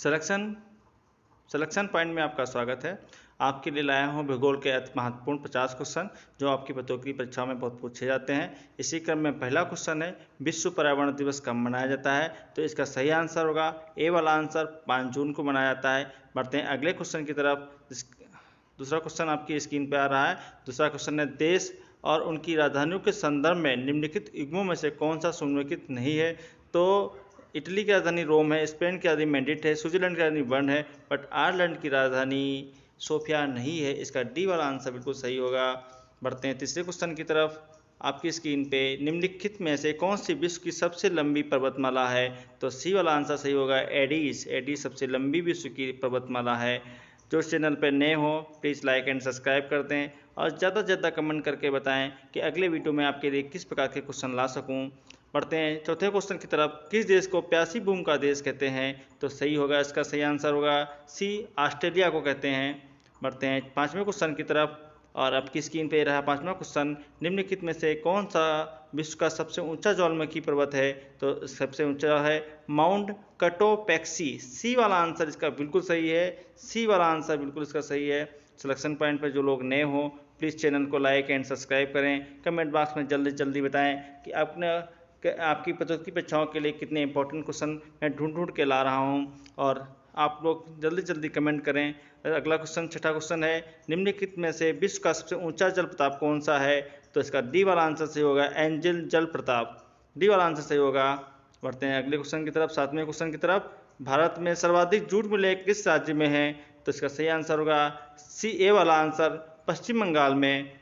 Selection point में आपका स्वागत है। आपके लिए लाया हूँ भूगोल के अति महत्वपूर्ण 50 क्वेश्चन जो आपकी प्रतियोगी परीक्षाओं में बहुत पूछे जाते हैं। इसी क्रम में पहला क्वेश्चन है, विश्व पर्यावरण दिवस कब मनाया जाता है? तो इसका सही आंसर होगा ए वाला आंसर, 5 जून को मनाया जाता है। बढ़ते हैं अगले क्वेश्चन की तरफ। दूसरा क्वेश्चन आपकी स्क्रीन पर आ रहा है। दूसरा क्वेश्चन है, देश और उनकी राजधानियों के संदर्भ में निम्नलिखित युग्मों में से कौन सा सुमेलित नहीं है? तो इटली की राजधानी रोम है, स्पेन की राजधानी मैड्रिड है, स्विट्जरलैंड की राजधानी बर्न है, बट आयरलैंड की राजधानी सोफिया नहीं है। इसका डी वाला आंसर बिल्कुल सही होगा। बढ़ते हैं तीसरे क्वेश्चन की तरफ। आपकी स्क्रीन पे निम्नलिखित में से कौन सी विश्व की सबसे लंबी पर्वतमाला है? तो सी वाला आंसर सही होगा, एडीज सबसे लंबी विश्व की पर्वतमाला है। जो चैनल पर नए हो प्लीज़ लाइक एंड सब्सक्राइब कर दें और ज़्यादा से ज़्यादा कमेंट करके बताएं कि अगले वीडियो में आपके लिए किस प्रकार के क्वेश्चन ला सकूं। बढ़ते हैं चौथे क्वेश्चन की तरफ। किस देश को प्यासी भूमि का देश कहते हैं? तो सही होगा, इसका सही आंसर होगा सी, ऑस्ट्रेलिया को कहते हैं। बढ़ते हैं पाँचवें क्वेश्चन की तरफ और आपकी स्क्रीन पे रहा पाँचवा क्वेश्चन। निम्नलिखित में से कौन सा विश्व का सबसे ऊंचा ज्वालामुखी पर्वत है? तो सबसे ऊंचा है माउंट कटोपैक्सी। सी वाला आंसर इसका बिल्कुल सही है, सी वाला आंसर बिल्कुल इसका सही है। सिलेक्शन पॉइंट पर जो लोग नए हो प्लीज़ चैनल को लाइक एंड सब्सक्राइब करें। कमेंट बॉक्स में जल्दी जल्दी बताएं कि आपकी प्रतियोगी परीक्षाओं के लिए कितने इंपॉर्टेंट क्वेश्चन मैं ढूंढ के ला रहा हूं और आप लोग जल्दी जल्दी कमेंट करें। अगला क्वेश्चन छठा क्वेश्चन है, निम्नलिखित में से विश्व का सबसे ऊंचा जलप्रपात कौन सा है? तो इसका डी वाला आंसर सही होगा, एंजल जलप्रपात, डी वाला आंसर सही होगा। बढ़ते हैं अगले क्वेश्चन की तरफ, सातवें क्वेश्चन की तरफ। भारत में सर्वाधिक जूट मिलें किस राज्य में है? तो इसका सही आंसर होगा सी, ए वाला आंसर, पश्चिम बंगाल में।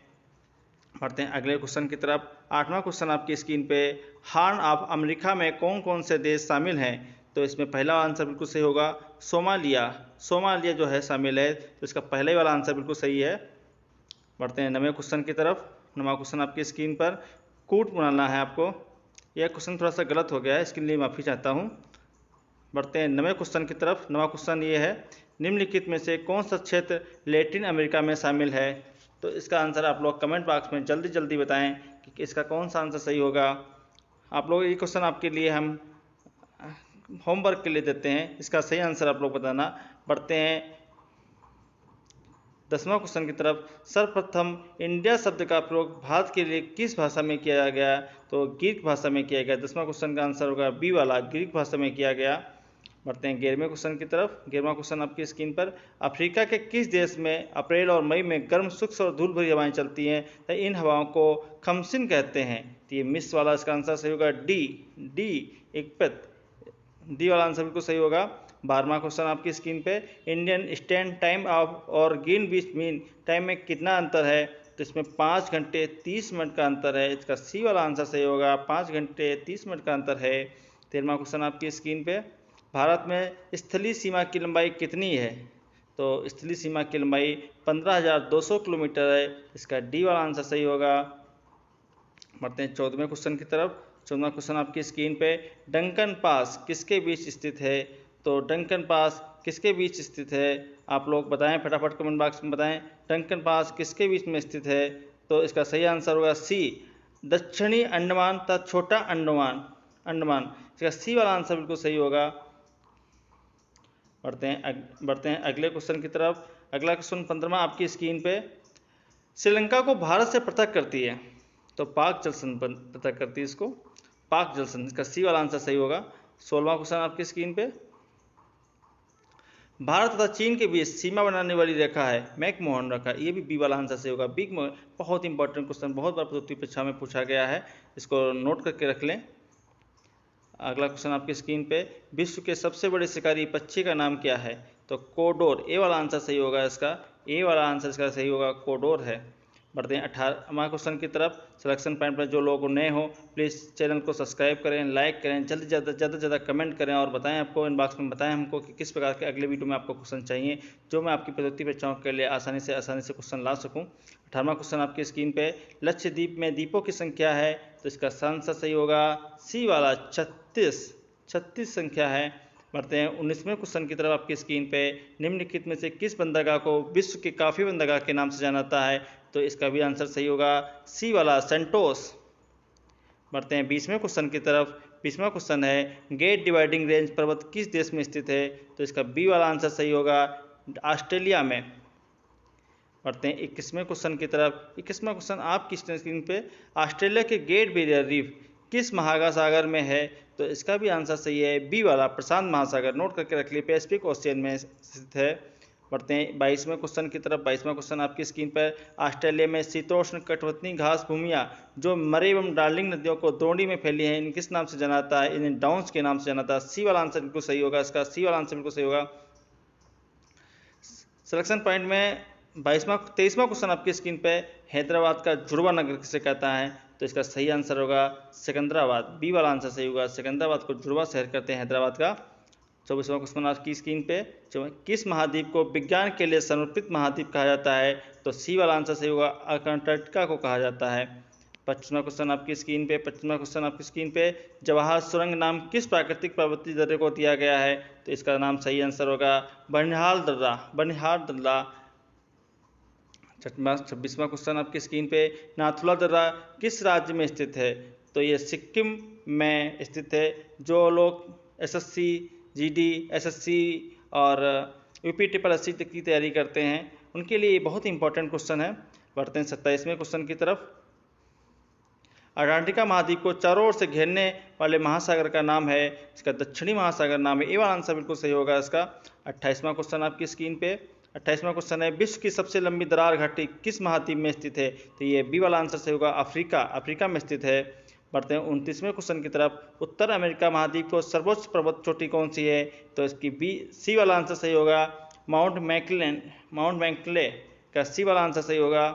बढ़ते हैं अगले क्वेश्चन की तरफ। आठवां क्वेश्चन आपकी स्क्रीन पे, हॉर्न ऑफ अमेरिका में कौन कौन से देश शामिल हैं? तो इसमें पहला आंसर बिल्कुल सही होगा, सोमालिया जो है शामिल है, तो इसका पहले वाला आंसर बिल्कुल सही है। बढ़ते हैं नवें क्वेश्चन की तरफ। नवा क्वेश्चन आपकी स्क्रीन पर, कूट बनाना है आपको। यह क्वेश्चन थोड़ा सा गलत हो गया है, इसके लिए माफ़ी चाहता हूँ। बढ़ते हैं नवे क्वेश्चन की तरफ। नवा क्वेश्चन ये है, निम्नलिखित में से कौन सा क्षेत्र लैटिन अमेरिका में शामिल है? तो इसका आंसर आप लोग कमेंट बॉक्स में जल्दी जल्दी बताएं कि इसका कौन सा आंसर सही होगा। आप लोग ये क्वेश्चन आपके लिए हम होमवर्क के लिए देते हैं, इसका सही आंसर आप लोग बताना। बढ़ते हैं 10वां क्वेश्चन की तरफ। सर्वप्रथम इंडिया शब्द का प्रयोग भारत के लिए किस भाषा में किया गया? तो ग्रीक भाषा में किया गया। 10वां क्वेश्चन का आंसर होगा बी वाला, ग्रीक भाषा में किया गया। बढ़ते हैं 11वें क्वेश्चन की तरफ। 11वां क्वेश्चन आपकी स्क्रीन पर, अफ्रीका के किस देश में अप्रैल और मई में गर्म, शुष्क और धूल भरी हवाएं चलती हैं? तो इन हवाओं को खमसिन कहते हैं। तो ये मिस वाला इसका आंसर सही होगा, डी इक्पत, डी वाला आंसर बिल्कुल सही होगा। 12वां क्वेश्चन आपकी स्क्रीन पे, इंडियन स्टैंड टाइम ऑफ और ग्रीनविच मीन टाइम में कितना अंतर है? तो इसमें 5 घंटे 30 मिनट का अंतर है। इसका सी वाला आंसर सही होगा, 5 घंटे 30 मिनट का अंतर है। 13वां क्वेश्चन आपकी स्क्रीन पे, भारत में स्थलीय सीमा की लंबाई कितनी है? तो स्थलीय सीमा की लंबाई 15,200 किलोमीटर है। इसका डी वाला आंसर सही होगा। बढ़ते हैं 14वें क्वेश्चन की तरफ। 14वां क्वेश्चन आपकी स्क्रीन पे, डंकन पास किसके बीच स्थित है? तो डंकन पास किसके बीच स्थित है? आप लोग बताएं, फटाफट कमेंट बॉक्स में बताएं, डंकन पास किसके बीच में स्थित है? तो इसका सही आंसर होगा सी, दक्षिणी अंडमान तथा छोटा अंडमान। इसका सी वाला आंसर बिल्कुल सही होगा। बढ़ते हैं अगले क्वेश्चन की तरफ। अगला क्वेश्चन 15वां आपकी स्क्रीन पे, श्रीलंका को भारत से पृथक करती है? तो पाक जल संधि पृथक करती है इसको, पाक जल संधि। इसका सी वाला आंसर सही होगा। 16वां क्वेश्चन आपकी स्क्रीन पे, भारत तथा चीन के बीच सीमा बनाने वाली रेखा है मैकमोहन रेखा। ये भी बी वाला आंसर सही होगा, बहुत इंपॉर्टेंट क्वेश्चन, बहुत बार प्रतियोगी परीक्षा में पूछा गया है, इसको नोट करके रख लें। अगला क्वेश्चन आपकी स्क्रीन पे, विश्व के सबसे बड़े शिकारी पक्षी का नाम क्या है? तो कोडोर, ए वाला आंसर सही होगा, इसका ए वाला आंसर इसका सही होगा, कोडोर है। बढ़ते हैं 18वां क्वेश्चन की तरफ। सिलेक्शन पॉइंट पर जो लोग नए हो प्लीज़ चैनल को सब्सक्राइब करें, लाइक करें, जल्दी ज़्यादा से ज़्यादा कमेंट करें और बताएं, आपको इनबॉक्स में बताएं हमको कि किस प्रकार के अगले वीडियो में आपको क्वेश्चन चाहिए जो मैं आपकी प्रतियोगी परीक्षाओं के लिए आसानी से क्वेश्चन ला सकूँ। 18वां क्वेश्चन आपकी स्क्रीन पे, लक्षद्वीप में द्वीपों की संख्या है? तो इसका आंसर सही होगा सी वाला, 36 संख्या है। बढ़ते हैं 19वें क्वेश्चन की तरफ आपकी स्क्रीन पे, निम्नलिखित में से किस बंदरगाह को विश्व के काफ़ी बंदरगाह के नाम से जाना जाता है? तो इसका भी आंसर सही होगा सी वाला, सेंटोस। बढ़ते हैं 20वें क्वेश्चन की तरफ, 20वां क्वेश्चन है ग्रेट डिवाइडिंग रेंज पर्वत किस देश में स्थित है? तो इसका बी वाला आंसर सही होगा, ऑस्ट्रेलिया में। बढ़ते हैं 21वें क्वेश्चन की तरफ। 21वां क्वेश्चन आपकी स्क्रीन पे, ऑस्ट्रेलिया के ग्रेट बैरियर रीफ किस महासागर में है? तो इसका भी आंसर सही है, बी वाला प्रशांत महासागर। नोट करके रख लीजिए, पैसिफिक ओशियन में स्थित है। बढ़ते हैं 22वें क्वेश्चन की तरफ। 22वां क्वेश्चन आपकी स्क्रीन पर, ऑस्ट्रेलिया में शीतोष्ण कटिबंधीय घास भूमियाँ जो मरे एवं डार्लिंग नदियों को द्रोणी में फैली हैं, इन किस नाम से जाना जाता है? इन्हें डाउन्स के नाम से जाना जाता है। सी वाला आंसर बिल्कुल सही होगा, इसका सी वाला आंसर बिल्कुल सही होगा। सिलेक्शन पॉइंट में 23वां क्वेश्चन आपकी स्क्रीन पे, हैदराबाद का जुड़वा नगर किसे कहता है? तो इसका सही आंसर होगा सिकंदराबाद, बी वाला आंसर सही होगा। सिकंदराबाद को जुड़वा शहर कहते हैं हैदराबाद का। 24वां क्वेश्चन आपकी स्क्रीन पे, किस महाद्वीप को विज्ञान के लिए समर्पित महाद्वीप कहा जाता है? तो सी वाला आंसर सही होगा, अंटार्कटिका को कहा जाता है। 25वां क्वेश्चन आपकी स्क्रीन पे, 25वां क्वेश्चन आपकी स्क्रीन पे, जवाहर सुरंग नाम किस प्राकृतिक पर्वतीय दर्रे को दिया गया है? तो इसका नाम सही आंसर होगा बनिहाल दर्रा, बनिहाल दर्रा। 26वां क्वेश्चन आपकी स्क्रीन पे, नाथुला दर्रा किस राज्य में स्थित है? तो ये सिक्किम में स्थित है। जो लोग एसएससी, जीडी, एसएससी और यूपी ट्रिपल एससी की तैयारी करते हैं उनके लिए ये बहुत ही इंपॉर्टेंट क्वेश्चन है। बढ़ते हैं 27वें क्वेश्चन की तरफ। अंटार्कटिका महाद्वीप को चारों ओर से घेरने वाले महासागर का नाम है? इसका दक्षिणी महासागर नाम है, ए वाला आंसर बिल्कुल सही होगा इसका। 28वां क्वेश्चन आपकी स्क्रीन पे, 28वां क्वेश्चन है, विश्व की सबसे लंबी दरार घाटी किस महाद्वीप में स्थित है? तो ये बी वाला आंसर सही होगा, अफ्रीका, अफ्रीका में स्थित है। बढ़ते हैं 29वें क्वेश्चन की तरफ। उत्तर अमेरिका महाद्वीप को सर्वोच्च पर्वत चोटी कौन सी है? तो इसकी बी, सी वाला आंसर सही होगा, माउंट मैककिनले का सी वाला आंसर सही होगा।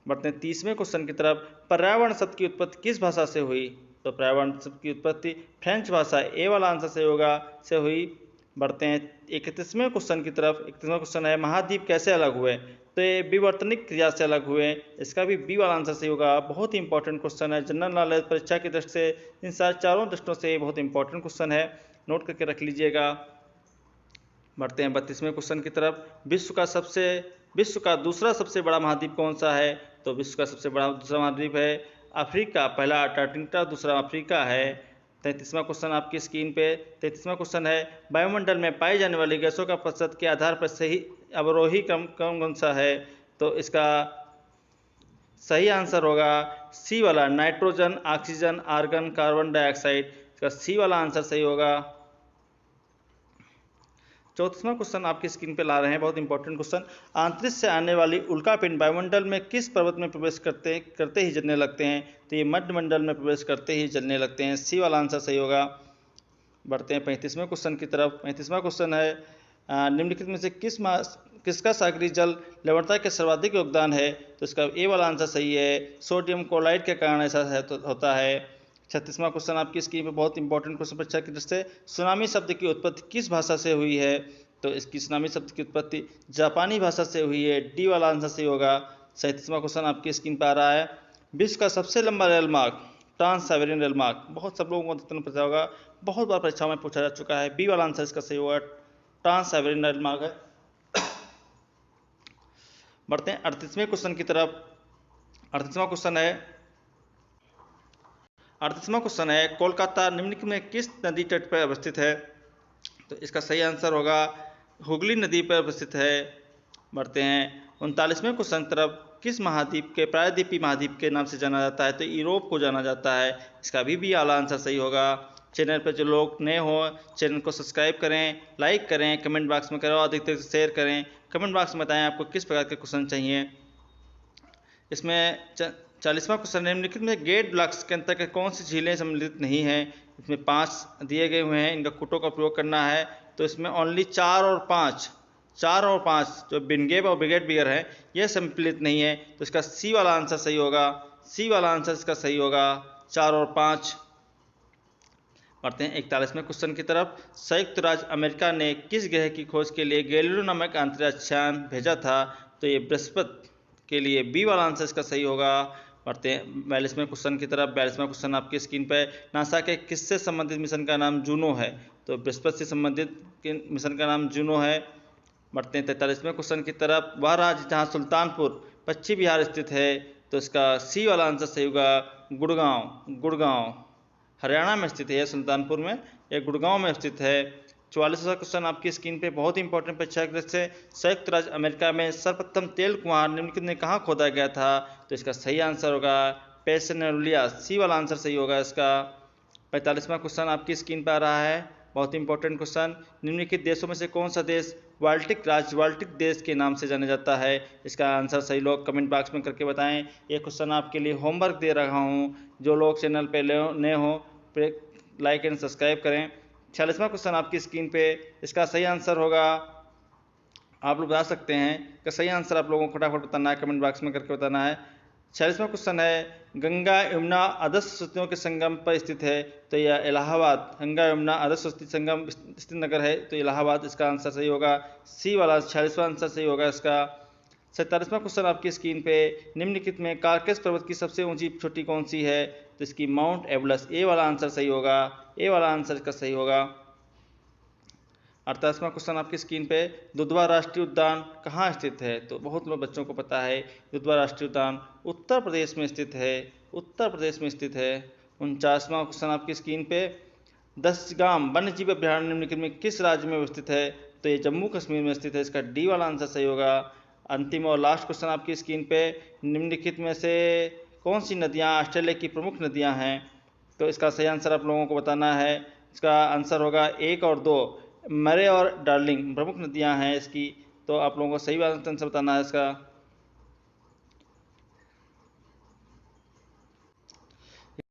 बढ़ते हैं 30वें क्वेश्चन की तरफ। पर्यावरण शब्द की उत्पत्ति किस भाषा से हुई? तो पर्यावरण शब्द की उत्पत्ति फ्रेंच भाषा, ए वाला आंसर सही होगा, से हुई। बढ़ते हैं 31वें क्वेश्चन की तरफ। 31वां क्वेश्चन है, महाद्वीप कैसे अलग हुए? तो ये विवर्तनिक क्रिया से अलग हुए, इसका भी बी वाला आंसर सही होगा। बहुत ही इंपॉर्टेंट क्वेश्चन है, जनरल नॉलेज परीक्षा की दृष्टि से इन चारों दृष्टियों से बहुत इंपॉर्टेंट क्वेश्चन है, नोट करके रख लीजिएगा। बढ़ते हैं 32वें क्वेश्चन की तरफ। विश्व का दूसरा सबसे बड़ा महाद्वीप कौन सा है? तो विश्व का सबसे बड़ा दूसरा महाद्वीप है अफ्रीका, पहला अंटार्कटिका, दूसरा अफ्रीका है। 33वां क्वेश्चन आपकी स्क्रीन पे। 33वां क्वेश्चन है, वायुमंडल में पाई जाने वाली गैसों का प्रतिशत के आधार पर सही अवरोही क्रम कौन सा है? तो इसका सही आंसर होगा सी वाला, nitrogen, oxygen, argon, carbon dioxide. इसका सी वाला आंसर सही होगा। 34वां क्वेश्चन आपकी स्क्रीन पे ला रहे हैं, बहुत इंपॉर्टेंट क्वेश्चन। अंतरिक्ष से आने वाली उल्कापिंड वायुमंडल में किस पर्वत में प्रवेश करते ही जलने लगते हैं? तो ये मध्यमंडल में प्रवेश करते ही जलने लगते हैं, सी वाला आंसर सही होगा। बढ़ते हैं 35वें क्वेश्चन की तरफ। 35वां क्वेश्चन है, निम्नलिखित में से किसका सागरीय जल लवणता के सर्वाधिक योगदान है? तो इसका ए वाला आंसर सही है, सोडियम क्लोराइड के कारण ऐसा होता है। 36वां क्वेश्चन आपकी स्क्रीन पे, बहुत इंपॉर्टेंट क्वेश्चन परीक्षा की दृष्टि से, सुनामी शब्द की उत्पत्ति किस भाषा से हुई है? तो इसकी सुनामी शब्द की उत्पत्ति जापानी भाषा से हुई है, डी वाला आंसर सही होगा। 37वां क्वेश्चन आपकी स्क्रीन पर आ रहा है, विश्व का सबसे लंबा रेल मार्ग, ट्रांस साइबेरियन रेल मार्ग, बहुत सब लोगों को पता होगा, बहुत बार परीक्षाओं में पूछा जा चुका है, बी वाला आंसर इसका सही होगा, ट्रांस साइबेरियन रेल मार्ग है। बढ़ते हैं 38वें क्वेश्चन की तरफ। 38वां क्वेश्चन है, कोलकाता निम्नलिखित में किस नदी तट पर अवस्थित है? तो इसका सही आंसर होगा हुगली नदी पर अवस्थित है। बढ़ते हैं 39वें क्वेश्चन तरफ। किस महाद्वीप के प्रायद्वीपीय महाद्वीप के नाम से जाना जाता है? तो यूरोप को जाना जाता है, इसका भी वाला आंसर सही होगा। चैनल पर जो लोग नए हो, चैनल को सब्सक्राइब करें, लाइक करें, कमेंट बॉक्स में करें और अधिकतर शेयर करें। कमेंट बॉक्स में बताएं आपको किस प्रकार के क्वेश्चन चाहिए। इसमें 40वां क्वेश्चन, निम्नलिखित में ग्रेट ब्लॉक्स के अंतर्गत कौन सी झीलें सम्मिलित नहीं हैं? इसमें 5 दिए गए हुए हैं, इनका कुटों का प्रयोग करना है। तो इसमें ओनली 4 और 5 जो बिनगेब और ब्रिगेड बिगर है ये सम्मिलित नहीं है, तो इसका सी वाला आंसर सही होगा, सी वाला आंसर इसका सही होगा, 4 और 5। बढ़ते हैं 41वें क्वेश्चन की तरफ। संयुक्त राज्य अमेरिका ने किस ग्रह की खोज के लिए गैलीलियो नामक अंतरिक्ष यान भेजा था? तो ये बृहस्पति के लिए, बी वाला आंसर इसका सही होगा। बढ़ते हैं 42वें क्वेश्चन की तरफ। 42वां क्वेश्चन आपकी स्क्रीन पर, नासा के किससे संबंधित मिशन का नाम जूनो है? तो बृहस्पति से संबंधित मिशन का नाम जूनो है। बढ़ते हैं 43वें क्वेश्चन की तरफ। वह राज्य जहाँ सुल्तानपुर पश्चिम बिहार स्थित है, तो इसका सी वाला आंसर सही होगा, गुड़गांव हरियाणा में स्थित है, यह सुल्तानपुर में, यह गुड़गांव में स्थित है। 44वां क्वेश्चन आपकी स्क्रीन पे, बहुत ही इंपॉर्टेंट परीक्षा के दृष्टि से, संयुक्त राज्य अमेरिका में सर्वप्रथम तेल कुआं निम्नलिखित में कहाँ खोदा गया था? तो इसका सही आंसर होगा पेंसिल्वेनिया, सी वाला आंसर सही होगा इसका। 45वां क्वेश्चन आपकी स्क्रीन पर आ रहा है, बहुत ही इंपॉर्टेंट क्वेश्चन, निम्नलिखित देशों में से कौन सा देश बाल्टिक राज्य बाल्टिक देश के नाम से जाना जाता है? इसका आंसर सही लोग कमेंट बॉक्स में करके बताएं। ये क्वेश्चन आपके लिए होमवर्क दे रहा हूँ, जो लोग चैनल पे नए हो लाइक एंड सब्सक्राइब करें। 46वां क्वेश्चन आपकी स्क्रीन पे, इसका सही आंसर होगा, आप लोग बता सकते हैं कि सही आंसर आप लोगों को फटाफट बताना है, कमेंट बॉक्स में करके बताना है। 46वां क्वेश्चन है, गंगा यमुना आदर्श सरस्वतियों के संगम पर स्थित है, तो यह इलाहाबाद, गंगा यमुना आदर्श सरस्वती संगम स्थित नगर है, तो इलाहाबाद इसका आंसर सही होगा, सी वाला 46वां आंसर सही होगा इसका। 47वां क्वेश्चन आपकी स्क्रीन पे, निम्नलिखित में कार्केस पर्वत की सबसे ऊंची चोटी कौन सी है? तो इसकी माउंट एवरेस्ट, ए वाला आंसर सही होगा, ए वाला आंसर इसका सही होगा। 48वां क्वेश्चन आपकी स्क्रीन पे, दुधवा राष्ट्रीय उद्यान कहाँ स्थित है? तो बहुत लोग बच्चों को पता है, दुधवा राष्ट्रीय उद्यान उत्तर प्रदेश में स्थित है, उत्तर प्रदेश में स्थित है। 49वां क्वेश्चन आपकी स्क्रीन पे, दशगाम वन्य जीव अभ्यारण्य निम्नलिखित में किस राज्य में स्थित है? तो ये जम्मू कश्मीर में स्थित है, इसका डी वाला आंसर सही होगा। अंतिम और लास्ट क्वेश्चन आपकी स्क्रीन पे, निम्नलिखित में से कौन सी नदियाँ ऑस्ट्रेलिया की प्रमुख नदियाँ हैं? तो इसका सही आंसर आप लोगों को बताना है, इसका आंसर होगा 1 और 2, मरे और डार्लिंग प्रमुख नदियां हैं इसकी, तो आप लोगों को सही आंसर बताना है इसका।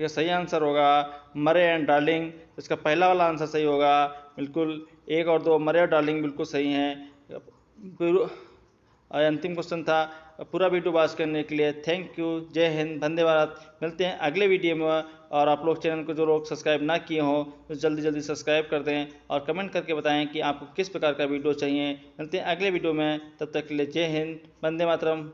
सही आंसर होगा मरे एंड डार्लिंग, इसका पहला वाला आंसर सही होगा, बिल्कुल 1 और 2 मरे और डार्लिंग बिल्कुल सही हैं। अंतिम क्वेश्चन था। पूरा वीडियो वॉच करने के लिए थैंक यू, जय हिंद, वंदे भारत। मिलते हैं अगले वीडियो में, और आप लोग चैनल को जो लोग सब्सक्राइब ना किए हों तो जल्दी जल्दी सब्सक्राइब कर दें और कमेंट करके बताएं कि आपको किस प्रकार का वीडियो चाहिए। मिलते हैं अगले वीडियो में, तब तक के लिए जय हिंद, वंदे मातरम।